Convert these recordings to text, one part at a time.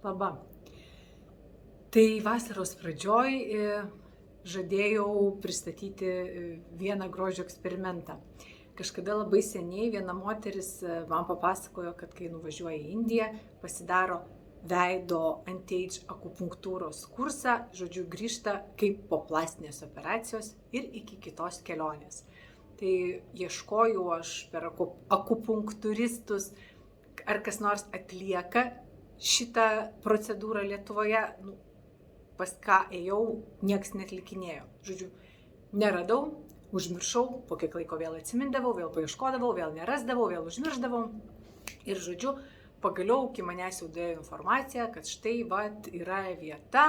Laba. Tai vasaros pradžioj žadėjau pristatyti vieną grožio eksperimentą. Kažkada labai seniai viena moteris man papasakojo, kad kai nuvažiuoja į Indiją, pasidaro veido anti-age akupunktūros kursą, žodžiu, grįžta kaip po plastinės operacijos ir iki kitos kelionės. Tai ieškojau aš per akupunkturistus, ar kas nors atlieka šitą procedūrą Lietuvoje. Pas ką ėjau, nieks netlikinėjo. Žodžiu, neradau, užmiršau, po kiek laiko vėl atsimindavau, vėl paieškodavau, vėl nerasdavau, vėl užmirždavau. Ir žodžiu, pagaliau iki manęs jau dėjo informacija, kad štai yra vieta,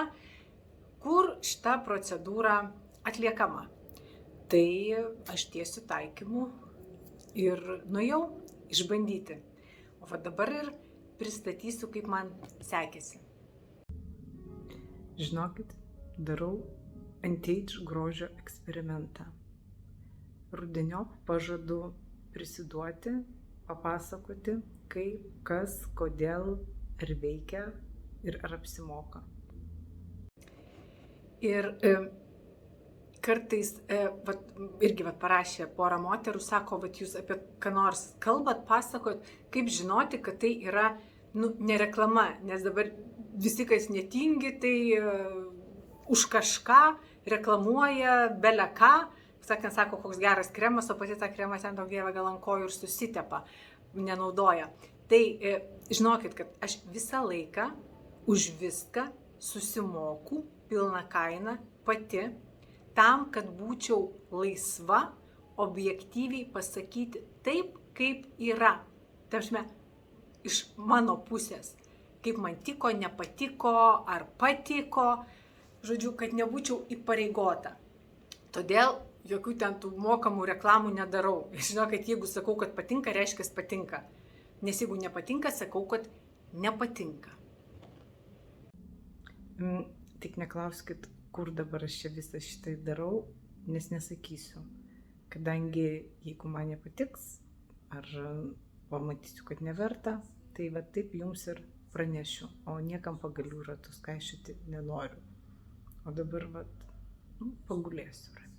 kur šita procedūra atliekama. Tai aš tiesiu taikymu ir nuėjau išbandyti. O dabar ir pristatysiu, kaip man sekėsi. Žinokit, darau anti-age grožio eksperimentą. Rudeniop pažadu prisiduoti, papasakoti, kaip, kas, kodėl, ar veikia ir ar apsimoka. Ir kartais irgi parašė porą moterų, sako, jūs apie ką nors kalbat, pasakot, kaip žinoti, kad tai yra ne reklama, nes dabar visi, kas netingi, tai už kažką reklamuoja bele ką, sako, koks geras kremas, o pati tą kremą ten daug dievą gal ant kojų ir susitepa, nenaudoja. Tai žinokit, kad aš visą laiką už viską susimoku pilną kainą pati, tam, kad būčiau laisva, objektyviai pasakyti taip, kaip yra. Taršme, iš mano pusės, kaip man tiko, nepatiko, ar patiko, žodžiu, kad nebūčiau įpareigota. Todėl jokių ten tų mokamų reklamų nedarau. Žinau, kad jeigu sakau, kad patinka, reiškia patinka. Nes jeigu nepatinka, sakau, kad nepatinka. Tik neklauskit, kur dabar aš čia visą šitai darau, nes nesakysiu. Kadangi jeigu man nepatiks, ar pamatysiu, kad neverta, tai taip jums ir pranešiu, o niekam pagalių ratus kaišyti nenoriu. O dabar pagulėsiu ramiai.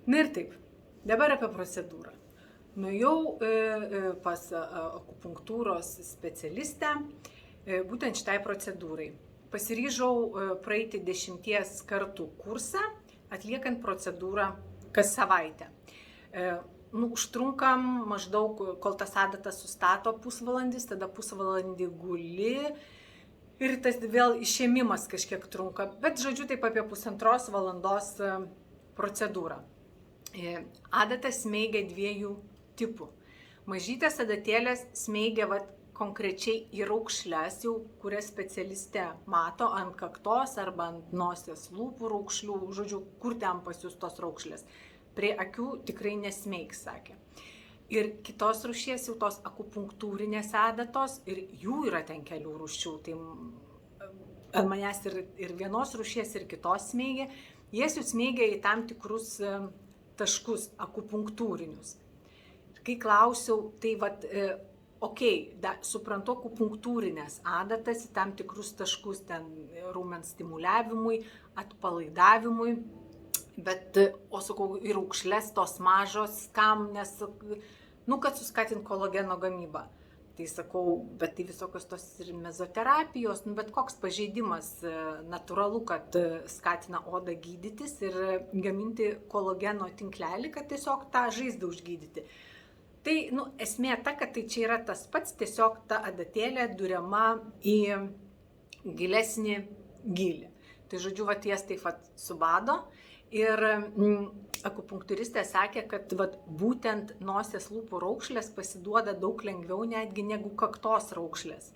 Na ir taip, dabar apie procedūrą. Nuėjau pas akupunktūros specialistę būtent šitai procedūrai. Pasiryžau praeiti 10 kartų kursą, atliekant procedūrą kas savaitę. Užtrunkam maždaug, kol tas adatas sustato pusvalandis, tada pusvalandį guli ir tas vėl išėmimas kažkiek trunka, bet žodžiu taip apie 1,5 valandos procedūrą. Adatas smeigia 2 tipų. Mažytės adatėlės smeigia konkrečiai į raukšles, kurias specialistė mato ant kaktos arba ant nosies lūpų raukšlių, žodžiu, kur ten pas jūs tos raukšlės. Prie akių tikrai nesmeigs, sakė. Ir kitos rūšies, tos akupunktūrinės adatos, ir jų yra ten kelių rūšių, tai ant manęs ir vienos rūšies, ir kitos smeigia, jas jūs smeigia į tam tikrus taškus akupunktūrinius. Ir kai klausiau, tai suprantu akupunktūrinės adatas į tam tikrus taškus, ten raumens stimuliavimui, atpalaidavimui, bet, sakau, ir raukšlės tos mažos, kam, nes, kad suskatint kolageno gamybą. Tai sakau, bet tai visokios tos ir mezoterapijos, bet koks pažeidimas, natūralu, kad skatina odą gydytis ir gaminti kolageno tinklelį, kad tiesiog tą žaizdą užgydyti. Tai, esmė ta, kad tai čia yra tas pats, tiesiog ta adatėlė duriama į gilesnį gylį. Tai žodžiu, jas taip subado. Ir akupunkturistė sakė, kad būtent nosies lūpų raukšlės pasiduoda daug lengviau netgi negu kaktos raukšlės.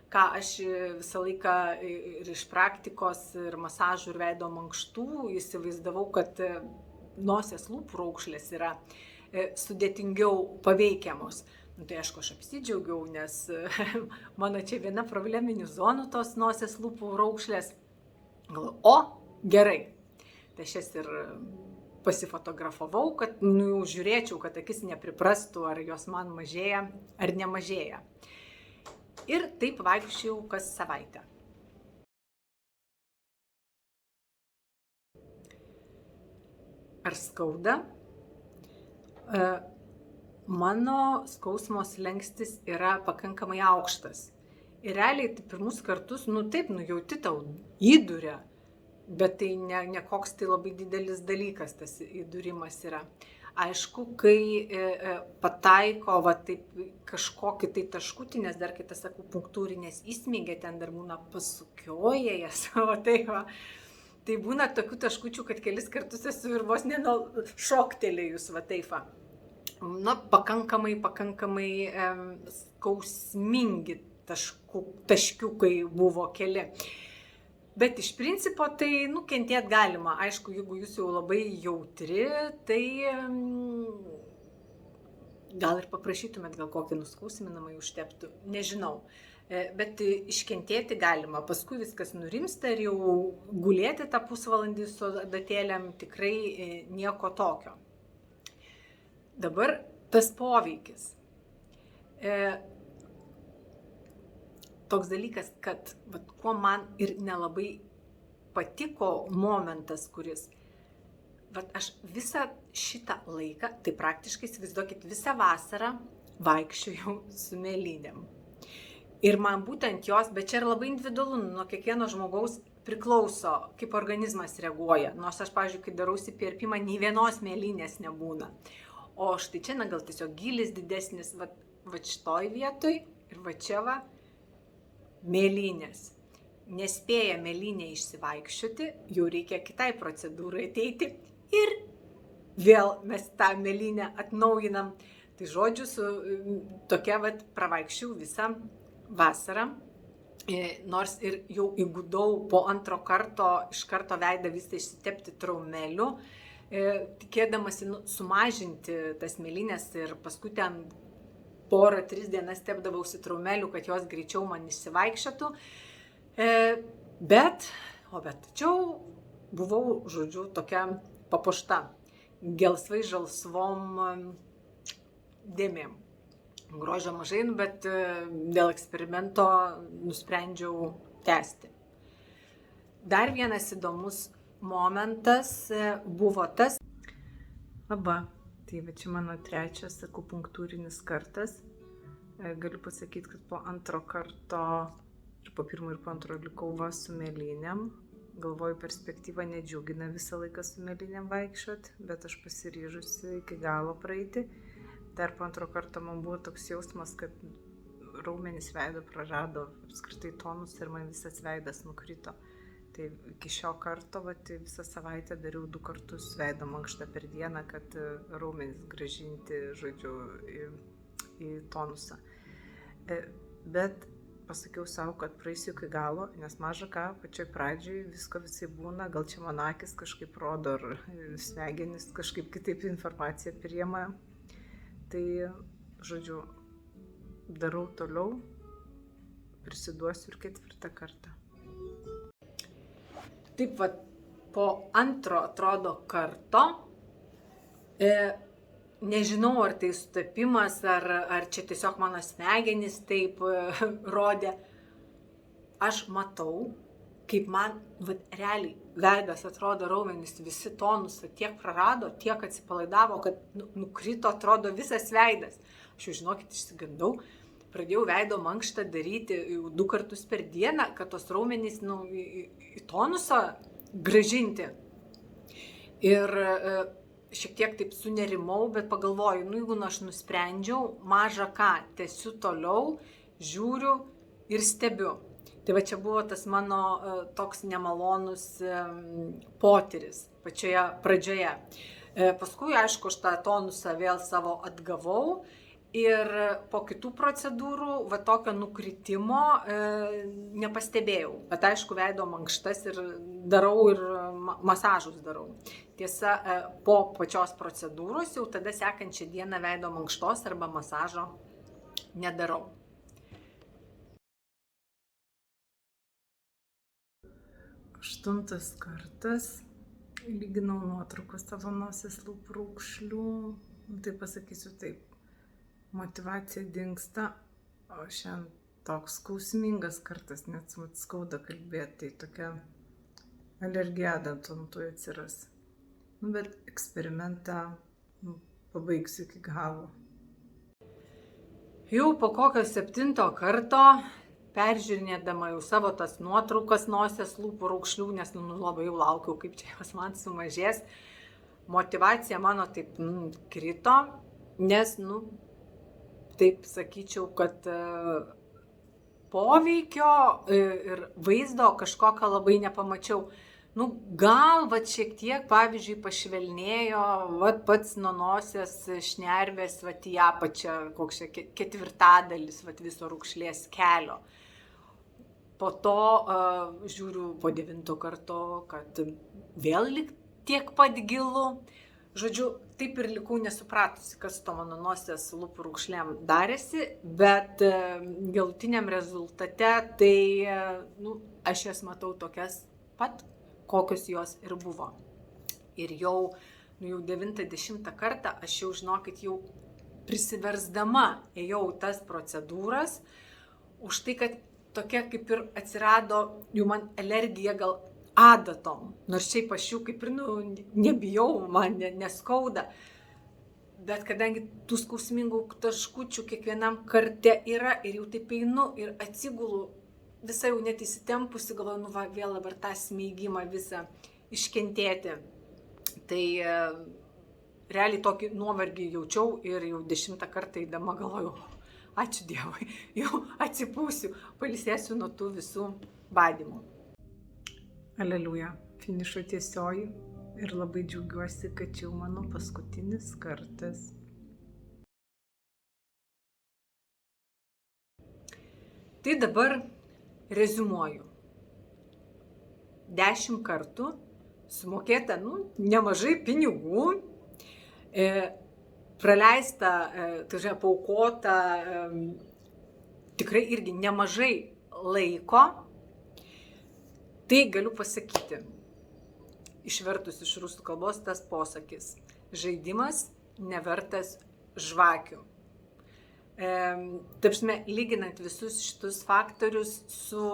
Ką aš visą laiką ir iš praktikos, ir masažų, ir veido mankštų įsivaizdavau, kad nosies lūpų raukšlės yra sudėtingiau paveikiamos. Tai aišku, aš apsidžiaugiau, nes mano čia viena probleminių zonų tos nosies lūpų raukšlės. O, gerai. Tai aš jas ir pasifotografavau, kad žiūrėčiau, kad akis nepriprastų, ar jos man mažėja ar nemažėja. Ir taip vaikščiojau kas savaitę. Ar skauda? Mano skausmo slenkstis yra pakankamai aukštas. Ir realiai pirmus kartus, taip, jauti tau įduria, bet tai ne koks tai labai didelis dalykas tas įdūrimas yra. Aišku, kai pataiko taip kažkokį tai taškutį, nes dar kitas akupunktūrinės įsmeigia, ten dar būna pasukioja jas, tai būna tokių taškučių, kad kelis kartus esu ir vos šoktelėjus, pakankamai skausmingi taškiukai buvo keli. Bet iš principo tai kentėt galima. Aišku, jeigu jūs jau labai jautri, tai gal ir paprašytumėt, gal kokį nuskausminamą užteptų, nežinau. Bet iškentėti galima. Paskui viskas nurimsta ir jau gulėti tą pusvalandį su adatėlėm tikrai nieko tokio. Dabar tas poveikis. Toks dalykas, kad kuo man ir nelabai patiko momentas, kuris, aš visą šitą laiką, tai praktiškai įsivaizduokit, visą vasarą vaikščiojau su mėlynėm. Ir man būtent jos, bet čia yra labai individualu, nuo kiekvieno žmogaus priklauso, kaip organizmas reaguoja. Nors aš, pavyzdžiui, kai darausi PRP, man nei vienos mėlynės nebūna. O štai čia, gal tiesiog gylis didesnis, šitoj vietoj ir čia mėlynės. Nespėja mėlynė išsivaikščioti, jau reikia kitai procedūrai ateiti ir vėl mes tą mėlynę atnaujinam. Tai žodžiu, tokia pravaikščiau visą vasarą, nors ir jau įgudau po antro karto iš karto veidą visą išsitepti traumeliu, tikėdamasi sumažinti tas mėlynės ir paskui ten porą, 3 dienas tepdavausi traumelių, kad jos greičiau man išsivaikščiotų. Bet tačiau buvau, žodžiu, tokia papuošta gelsvai žalsvom dėmėm. Grožio mažai, bet dėl eksperimento nusprendžiau tęsti. Dar vienas įdomus momentas buvo tas. Tai čia mano 3 akupunktūrinis kartas. Galiu pasakyti, kad po antro karto, ir po pirmo ir po antro likau su mėlynėm. Galvoju, perspektyva nedžiugina visą laiką su mėlynėm vaikščioti, bet aš pasiryžusi iki galo praeiti. Dar po antro karto man buvo toks jausmas, kad raumenys veido prarado apskritai tonus ir man visas veidas nukrito. Tai iki šio karto visą savaitę dariau 2 kartus veido mankštą per dieną, kad raumenys grąžinti, žodžiu, į tonusą. Bet pasakiau savo, kad praeisiu iki galo, nes maža ką, pačioj pradžioj visko visai būna, gal čia mano akis kažkaip rodo, ar smegenys kažkaip kitaip informaciją priima. Tai, žodžiu, darau toliau, prisiduosiu ir 4 kartą. Taip po antro, atrodo, karto, nežinau, ar tai sutapimas, ar čia tiesiog mano smegenys taip rodė. Aš matau, kaip man realiai veidas atrodo, raumenys visi tonusą tiek prarado, tiek atsipalaidavo, kad nukrito, atrodo, visas veidas. Aš jau, žinokit, išsigandau. Pradėjau veido mankštą daryti 2 kartus per dieną, kad tos raumenys į tonusą grąžinti. Ir šiek tiek taip sunerimau, bet pagalvoju, jeigu aš nusprendžiau, maža ką, tęsiu toliau, žiūriu ir stebiu. Tai čia buvo tas mano toks nemalonus potyris pačioje pradžioje. Paskui, aišku, aš tą tonusą vėl savo atgavau. Ir po kitų procedūrų tokio nukritimo nepastebėjau. Bet aišku, veido mankštas ir darau ir masažus darau. Tiesa, po pačios procedūros jau tada sekančią dieną veido mankštos arba masažo nedarau. Aštuntas kartas. Lyginau nuotraukas savo nosies lūpų raukšlių. Tai pasakysiu taip. Motyvacija dingsta, o šiandien toks skausmingas kartas, net skauda kalbėti, tai tokia alergija dantom tuoj atsiras. Bet eksperimentą pabaigsiu iki galo. Jau po kokio 7 karto, peržiūrinėdama jau savo tas nuotraukas nosies, lūpų, raukšlių, nes labai jau laukiau, kaip čia jos man sumažės, motyvacija mano taip krito, nes, taip sakyčiau, kad poveikio ir vaizdo kažkokio labai nepamačiau. Gal šiek tiek, pavyzdžiui, pašvelnėjo, pats nuo nosies šnervės, į apačią, koks 1/4 viso raukšlės kelio. Po to žiūriu po 9 karto, kad vėl lyg tiek pat gilu. Žodžiu, taip ir likau nesupratusi, kas to mano nosies lūpų raukšlėm darėsi, bet galutiniam rezultate tai aš jas matau tokias pat, kokios jos ir buvo. Ir jau 9-10 kartą aš jau, žinokit, jau prisiversdama ėjau tas procedūras, už tai, kad tokia kaip ir atsirado jau man alergija gal adatom, nors šiaip aš jų kaip ir nebijau, man neskauda, bet kadangi tų skausmingų taškučių kiekvienam karte yra ir jau taip einu ir atsigulu, visai jau net įsitempusi, galvoju, vėl dabar tą smeigimą visą iškentėti. Tai realiai tokį nuovargį jaučiau ir jau 10 kartą eidama galvoju, ačiū Dievui, jau atsipūsiu, pailsėsiu nuo tų visų badymų. Aleliuja, finišo tiesioji ir labai džiaugiuosi, kad čia jau mano paskutinis kartas. Tai dabar reziumuoju. 10 kartų sumokėta nemažai pinigų, praleista, paaukota tikrai irgi nemažai laiko. Tai galiu pasakyti, išvertus iš rusų kalbos tas posakis: žaidimas nevertas žvakių. Tarpsime, lyginant visus šitus faktorius su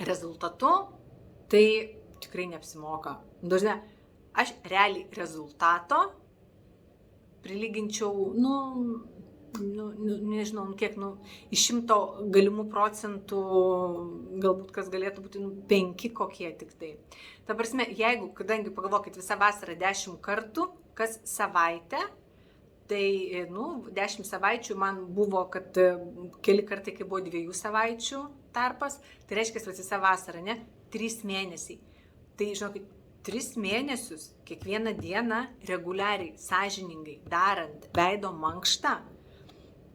rezultatu, tai tikrai neapsimoka. Dažnai aš realiai rezultato prilyginčiau, nežinau, kiek, iš 100 galimų procentų, galbūt kas galėtų būti 5 kokie tik tai. Ta prasme, jeigu, kadangi pagalvokit, visą vasarą 10 kartų, kas savaitę, tai 10 savaičių man buvo, kad keli kartai, kai buvo 2 savaičių tarpas, tai reiškia, visą vasarą, 3 mėnesiai. Tai, žinokit, 3 mėnesius, kiekvieną dieną, reguliariai, sąžiningai, darant veido mankštą,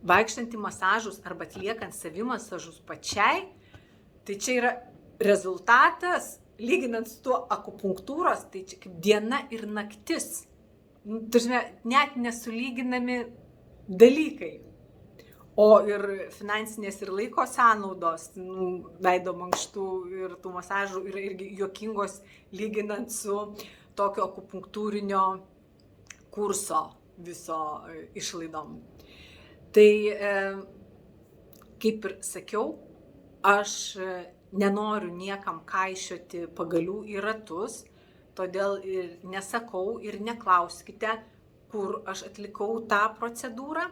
vaikštant į masažus arba atliekant savimasažus pačiai, tai čia yra rezultatas, lyginant su tuo akupunktūros, tai čia kaip diena ir naktis. Net nesulyginami dalykai. O ir finansinės ir laiko sąnaudos, veido mankštų ir tų masažų yra irgi juokingos, lyginant su tokio akupunktūrinio kurso viso išlaidom. Tai, kaip ir sakiau, aš nenoriu niekam kaišioti pagalių į ratus, todėl ir nesakau ir neklauskite, kur aš atlikau tą procedūrą.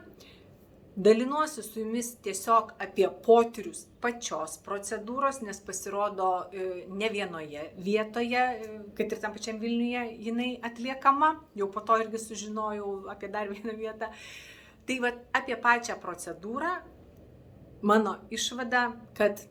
Dalinuosi su jumis tiesiog apie potyrius pačios procedūros, nes pasirodo ne vienoje vietoje, kad ir tam pačiam Vilniuje jinai atliekama, jau po to irgi sužinojau apie dar vieną vietą. Tai apie pačią procedūrą mano išvada, kad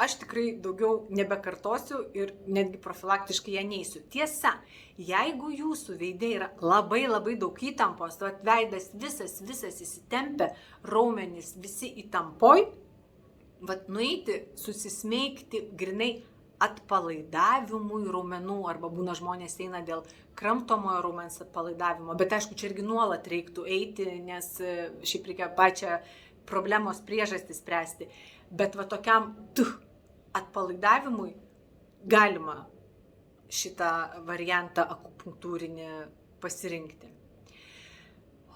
aš tikrai daugiau nebekartosiu ir netgi profilaktiškai ją neisiu. Tiesa, jeigu jūsų veide yra labai daug įtampos, veidas visas įsitempia, raumenys visi įtampoj, nueiti, susismeigti grinai atpalaidavimui raumenų, arba būna žmonės eina dėl kramtomojo raumens atpalaidavimo, bet aišku, čia irgi nuolat reiktų eiti, nes šiaip reikia pačią problemos priežastį spręsti. Bet tokiam atpalaidavimui galima šitą variantą akupunktūrinį pasirinkti.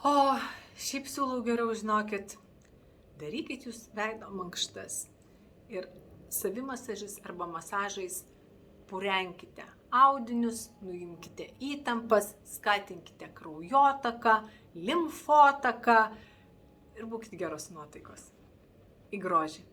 O šiaip siūlau geriau, žinokit, darykit jūs veido mankštas ir savimasažais arba masažais purenkite audinius, nuimkite įtampas, skatinkite kraujotaką, limfotaką ir būkite geros nuotaikos. Į grožį.